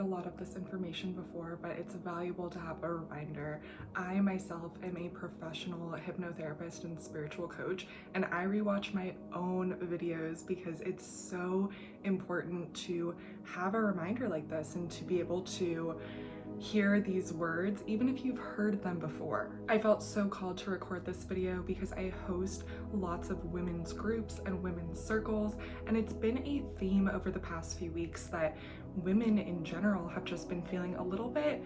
a lot of this information before, but it's valuable to have a reminder. I myself am a professional hypnotherapist and spiritual coach, and I rewatch my own videos because it's so important to have a reminder like this and to be able to hear these words even if you've heard them before. I felt so called to record this video because I host lots of women's groups and women's circles, and it's been a theme over the past few weeks that women in general have just been feeling a little bit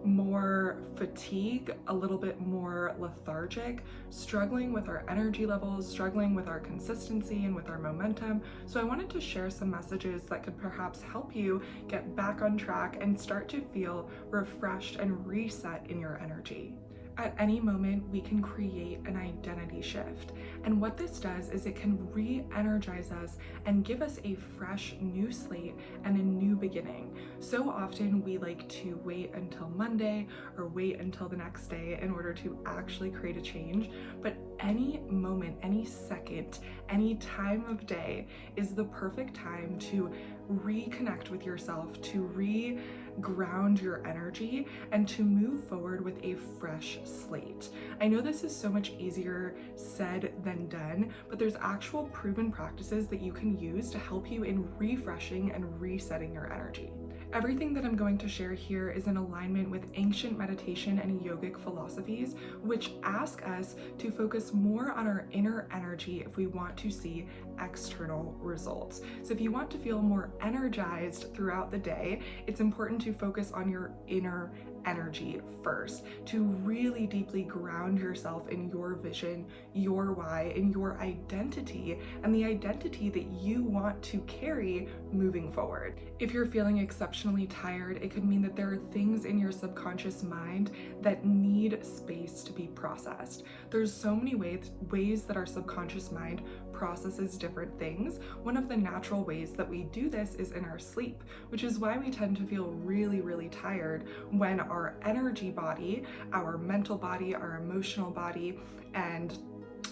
more fatigue, a little bit more lethargic, struggling with our energy levels, struggling with our consistency and with our momentum. So I wanted to share some messages that could perhaps help you get back on track and start to feel refreshed and reset in your energy. At any moment, we can create an identity shift. And what this does is it can re-energize us and give us a fresh new slate and a new beginning. So often we like to wait until Monday or wait until the next day in order to actually create a change. But any moment, any second, any time of day is the perfect time to reconnect with yourself, to ground your energy, and to move forward with a fresh slate. I know this is so much easier said than done, but there's actual proven practices that you can use to help you in refreshing and resetting your energy. Everything that I'm going to share here is in alignment with ancient meditation and yogic philosophies, which ask us to focus more on our inner energy if we want to see external results. So if you want to feel more energized throughout the day, it's important to focus on your inner energy first, to really deeply ground yourself in your vision, your why, in your identity, and the identity that you want to carry moving forward. If you're feeling exceptionally tired, it could mean that there are things in your subconscious mind that need space to be processed. There's so many ways that our subconscious mind processes different things. One of the natural ways that we do this is in our sleep, which is why we tend to feel really, really tired when our energy body, our mental body, our emotional body, and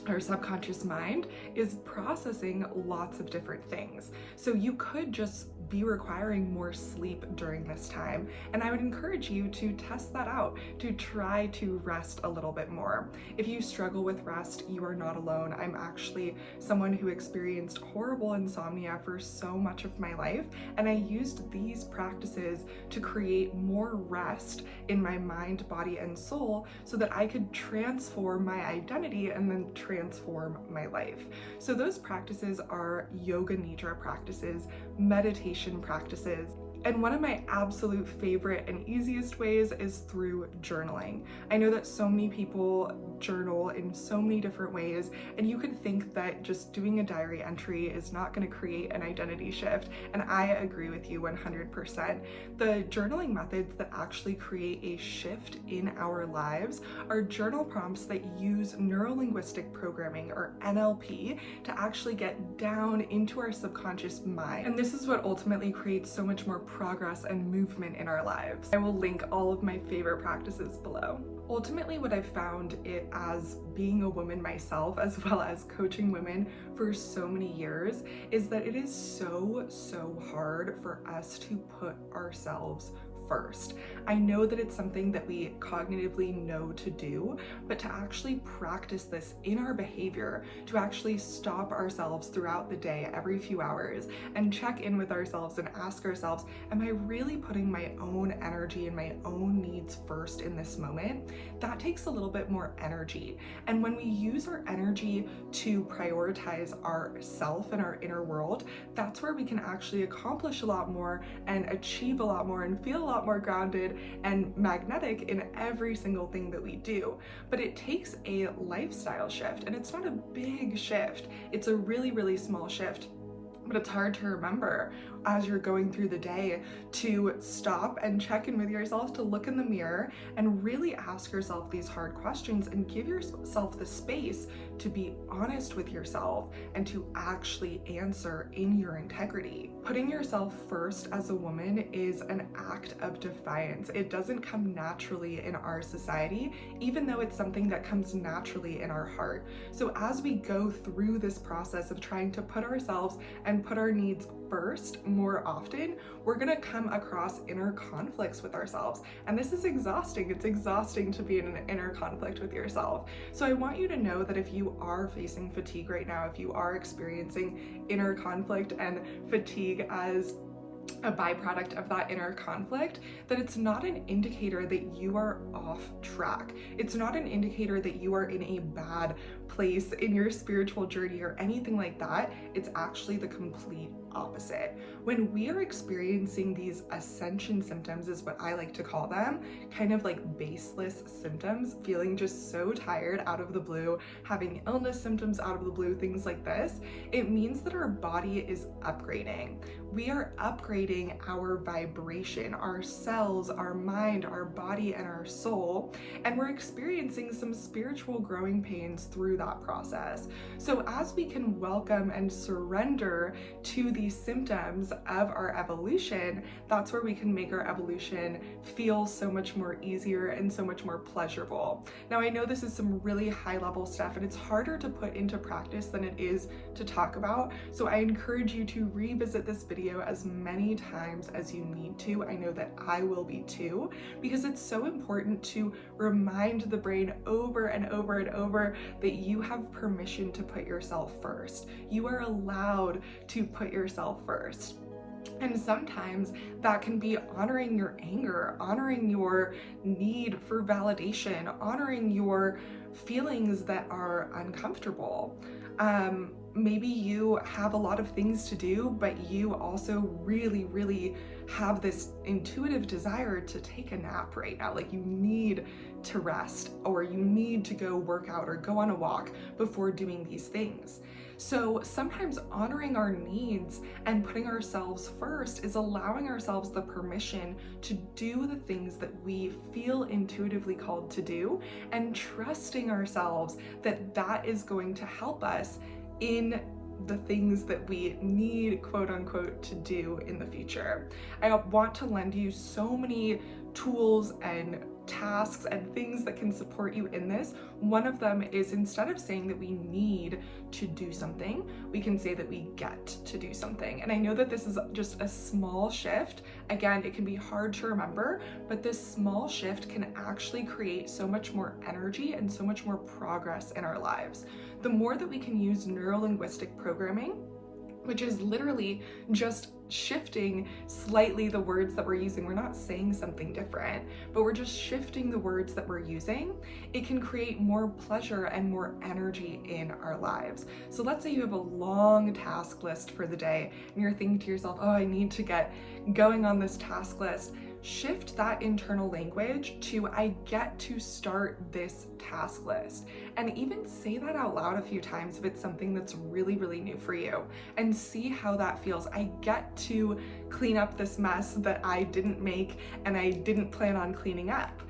our subconscious mind is processing lots of different things. So you could just be requiring more sleep during this time. And I would encourage you to test that out, to try to rest a little bit more. If you struggle with rest, you are not alone. I'm actually someone who experienced horrible insomnia for so much of my life, and I used these practices to create more rest in my mind, body, and soul so that I could transform my identity and then transform my life. So those practices are yoga nidra practices, meditation practices, and one of my absolute favorite and easiest ways is through journaling. I know that so many people journal in so many different ways, and you could think that just doing a diary entry is not going to create an identity shift, and I agree with you 100%. The journaling methods that actually create a shift in our lives are journal prompts that use neuro-linguistic programming, or NLP, to actually get down into our subconscious mind. And this is what ultimately creates so much more progress and movement in our lives. I will link all of my favorite practices below. Ultimately, what I've found it as being a woman myself, as well as coaching women for so many years, is that it is so hard for us to put ourselves first. I know that it's something that we cognitively know to do, but to actually practice this in our behavior, to actually stop ourselves throughout the day every few hours and check in with ourselves and ask ourselves, am I really putting my own energy and my own needs first in this moment? That takes a little bit more energy. And when we use our energy to prioritize ourself and our inner world, that's where we can actually accomplish a lot more and achieve a lot more and feel a lot more grounded and magnetic in every single thing that we do. But it takes a lifestyle shift, and it's not a big shift. It's a really small shift. But it's hard to remember as you're going through the day to stop and check in with yourself, to look in the mirror and really ask yourself these hard questions and give yourself the space to be honest with yourself and to actually answer in your integrity. Putting yourself first as a woman is an act of defiance. It doesn't come naturally in our society, even though it's something that comes naturally in our heart. So as we go through this process of trying to put ourselves and put our needs first more often, we're gonna come across inner conflicts with ourselves. And this is exhausting. It's exhausting to be in an inner conflict with yourself. So I want you to know that if you are facing fatigue right now, if you are experiencing inner conflict and fatigue as a byproduct of that inner conflict, that it's not an indicator that you are off track. It's not an indicator that you are in a bad place in your spiritual journey or anything like that. It's actually the complete opposite. When we are experiencing these ascension symptoms, is what I like to call them, kind of like baseless symptoms, feeling just so tired out of the blue, having illness symptoms out of the blue, things like this, it means that our body is upgrading. We are upgrading our vibration, our cells, our mind, our body, and our soul, and we're experiencing some spiritual growing pains through that process. So as we can welcome and surrender to these symptoms of our evolution, that's where we can make our evolution feel so much more easier and so much more pleasurable. Now, I know this is some really high level stuff and it's harder to put into practice than it is to talk about. So I encourage you to revisit this video as many times as you need to. I know that I will be too, because it's so important to remind the brain over and over and over that you have permission to put yourself first. You are allowed to put yourself first. And sometimes that can be honoring your anger, honoring your need for validation, honoring your feelings that are uncomfortable. Maybe you have a lot of things to do, but you also really have this intuitive desire to take a nap right now. Like you need to rest, or you need to go work out or go on a walk before doing these things. So sometimes honoring our needs and putting ourselves first is allowing ourselves the permission to do the things that we feel intuitively called to do, and trusting ourselves that that is going to help us in the things that we need, quote unquote, to do in the future. I want to lend you so many tools and tasks and things that can support you in this. One of them is, instead of saying that we need to do something, we can say that we get to do something. And I know that this is just a small shift. Again, it can be hard to remember, but this small shift can actually create so much more energy and so much more progress in our lives. The more that we can use neuro-linguistic programming, which is literally just shifting slightly the words that we're using. We're not saying something different, but we're just shifting the words that we're using. It can create more pleasure and more energy in our lives. So let's say you have a long task list for the day and you're thinking to yourself, oh, I need to get going on this task list. Shift that internal language to, I get to start this task list. And even say that out loud a few times if it's something that's really new for you, and see how that feels. I get to clean up this mess that I didn't make and I didn't plan on cleaning up.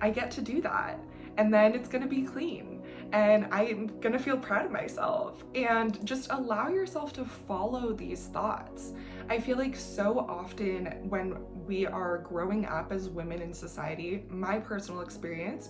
I get to do that. And then it's gonna be clean. And I'm gonna feel proud of myself. And just allow yourself to follow these thoughts. I feel like so often when we are growing up as women in society, my personal experience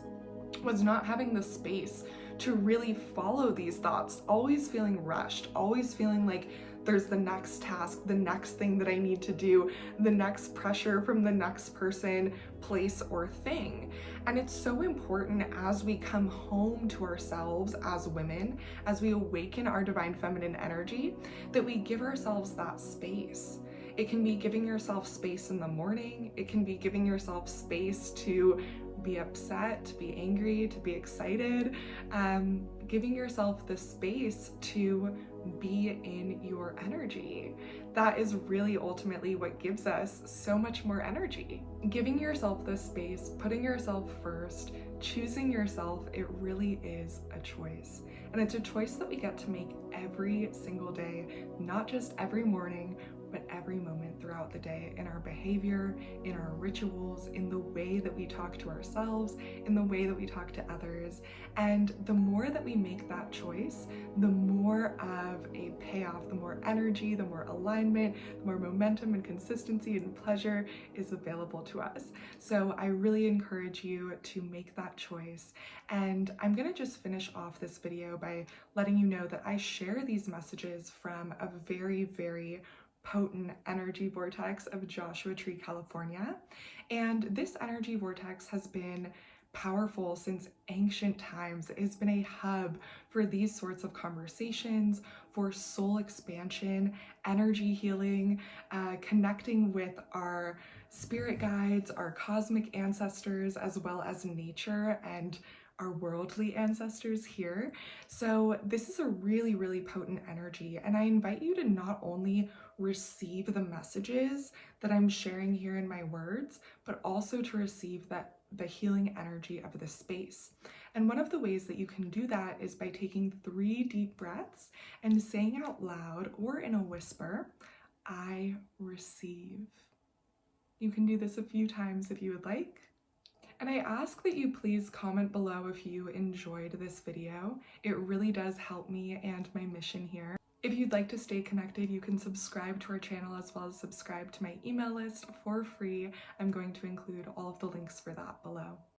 was not having the space to really follow these thoughts, always feeling rushed, always feeling like there's the next task, the next thing that I need to do, the next pressure from the next person, place, or thing. And it's so important as we come home to ourselves as women, as we awaken our divine feminine energy, that we give ourselves that space. It can be giving yourself space in the morning. It can be giving yourself space to be upset, to be angry, to be excited, giving yourself the space to be in your energy. That is really ultimately what gives us so much more energy. Giving yourself this space, putting yourself first, choosing yourself, it really is a choice. And it's a choice that we get to make every single day, not just every morning, but every moment throughout the day, in our behavior, in our rituals, in the way that we talk to ourselves, in the way that we talk to others. And the more that we make that choice, the more of a payoff, the more energy, the more alignment, the more momentum and consistency and pleasure is available to us. So I really encourage you to make that choice. And I'm gonna just finish off this video by letting you know that I share these messages from a very potent energy vortex of Joshua Tree, California. And this energy vortex has been powerful since ancient times. It has been a hub for these sorts of conversations, for soul expansion, energy healing, connecting with our spirit guides, our cosmic ancestors, as well as nature and our worldly ancestors here. So this is a really, really potent energy, and I invite you to not only receive the messages that I'm sharing here in my words, but also to receive the healing energy of the space. And one of the ways that you can do that is by taking 3 deep breaths and saying out loud or in a whisper, I receive. You can do this a few times if you would like. And I ask that you please comment below if you enjoyed this video. It really does help me and my mission here. If you'd like to stay connected, you can subscribe to our channel as well as subscribe to my email list for free. I'm going to include all of the links for that below.